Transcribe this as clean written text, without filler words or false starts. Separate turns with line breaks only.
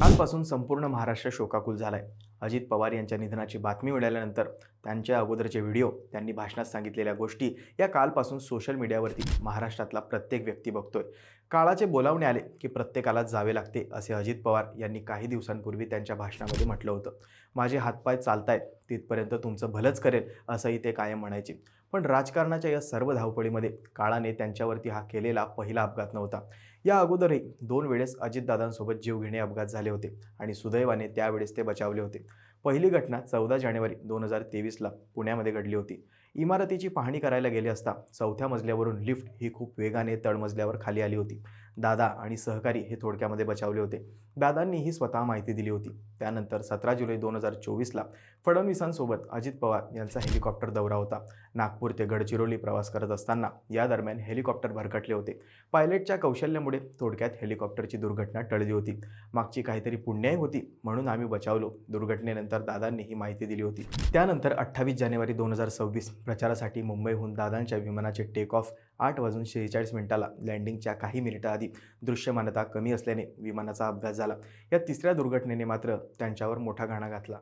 कालपासून संपूर्ण महाराष्ट्र शोकाकुल झालाय. अजित पवार यांच्या निधनाची बातमी मिळाल्यानंतर त्यांच्या अगोदरचे व्हिडिओ, त्यांनी भाषणात सांगितलेल्या गोष्टी या कालपासून सोशल मीडियावरती महाराष्ट्रातला प्रत्येक व्यक्ती बघतोय. काळाचे बोलावणे आले की प्रत्येकाला जावे लागते, असे अजित पवार यांनी काही दिवसांपूर्वी त्यांच्या भाषणामध्ये म्हटलं होतं. माझे हातपाय चालतायत तिथपर्यंत तुमचं भलंच करेल, असंही ते कायम म्हणायचे. पण राजकारणाच्या या सर्व धावपळीमध्ये काळाने त्यांच्यावरती हा केलेला पहिला अपघात नव्हता. या अगोदरही 2 वेळेस अजितदादांसोबत जीवघेणे अपघात झाले होते आणि सुदैवाने त्यावेळेस ते बचावले होते. पहिली घटना 14 जानेवारी 2023ला पुण्यामध्ये घडली होती. इमारतीची पाहणी करायला गेले असता 4थ्या मजल्यावरून लिफ्ट ही खूप वेगाने तळमजल्यावर खाली आली होती. दादा आणि सहकारी हे थोडक्यामध्ये बचावले होते. दादांनीही स्वतः माहिती दिली होती. त्यानंतर 17 जुलै 2024ला फडणवीसांसोबत अजित पवार यांचा हेलिकॉप्टर दौरा होता. नागपूर ते गडचिरोली प्रवास करत असताना या दरम्यान हेलिकॉप्टर भरकटले होते. पायलटच्या कौशल्यामुळे थोडक्यात हेलिकॉप्टरची दुर्घटना टळली होती. मागची काहीतरी पुण्याई होती म्हणून आम्ही बचावलो. दुर्घटनेनंतर दादांनी ही माहिती दिली होती. त्यानंतर 28 जानेवारी 2026 प्रचारासाठी मुंबईहून दादांच्या विमानाचे टेक ऑफ 8:46 लँडिंगच्या काही मिनिटं आधी दृश्यमानता कमी असल्याने विमानाचा अपघात झाला. या तिसऱ्या दुर्घटनेने मात्र त्यांच्यावर मोठा घाणा घातला.